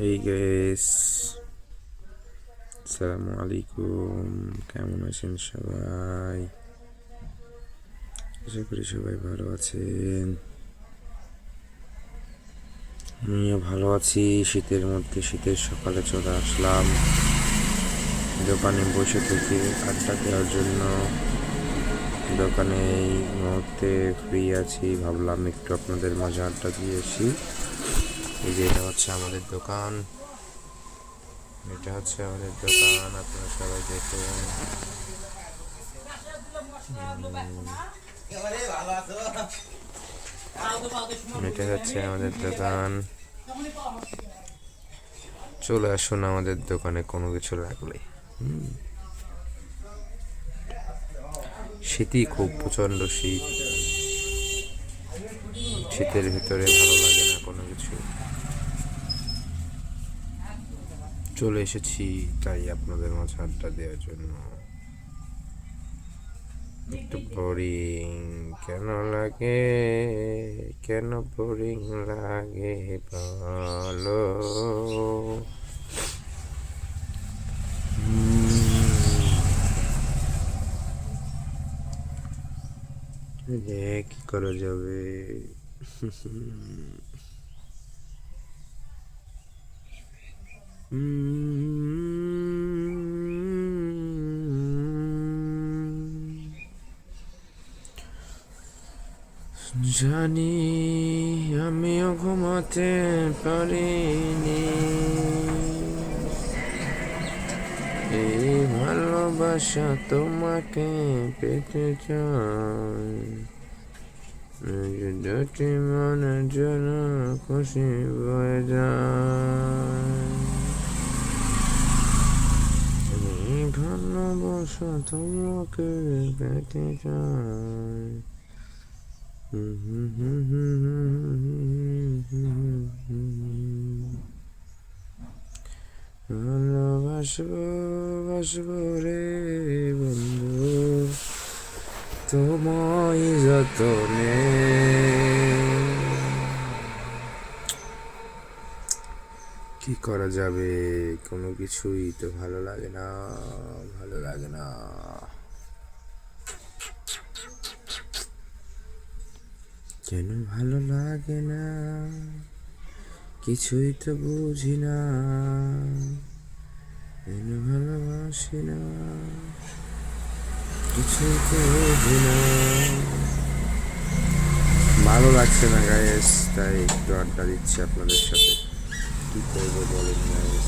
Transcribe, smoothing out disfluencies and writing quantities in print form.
এই গাইস, আসসালামু আলাইকুম। কেমন আছেন সবাই? আশা করি সবাই ভালো আছেন। আমিও ভালো আছি। শীতের মধ্যে শীতের সকালে চলে আসলাম দোকানে বসে থেকে আড্ডা দেওয়ার জন্য। দোকানে এই মুহূর্তে ফ্রি আছি, ভাবলাম একটু আপনাদের মাঝে আড্ডা দিয়ে আসি। এই যে এটা হচ্ছে আমাদের দোকান, আপনারা সবাই দেখুন। এটা হচ্ছে আমাদের দোকান। চলে আসুন আমাদের দোকানে কোনো কিছু লাগলে। শীতই খুব প্রচণ্ড শীত। শীতের ভিতরে ভালো লাগে না কোনো কিছু। চলে এসেছি তাই আপনাদের মাঝে আড্ডা দেওয়ার জন্য। একটু বোরিং কেন লাগে, কেন বোরিং লাগে বলো। কি করা যাবে? জানি আমিও ঘুমাতে পারিনি, এই ভালোবাসা তোমাকে পেতে চাই। দুটি মনের জন্য খুশি হয়ে যায়। এই ভালোবাসা তোমাকে পেতে চাই। ভালোবাসবো বাসবো রে বন্ধু, তোমায় যতনে। কি করা যাবে? কোনো কিছুই তো ভালো লাগে না, ভালো লাগে না। কেন ভালো লাগে না, কিছুই তো বুঝি না। কেন ভালোবাসি না, কিছুই তো বুঝি না। ভালো লাগছে না গাইস, তাই একটু আড্ডা দিচ্ছি আপনাদের সাথে। কি করবো বলেন গাইস।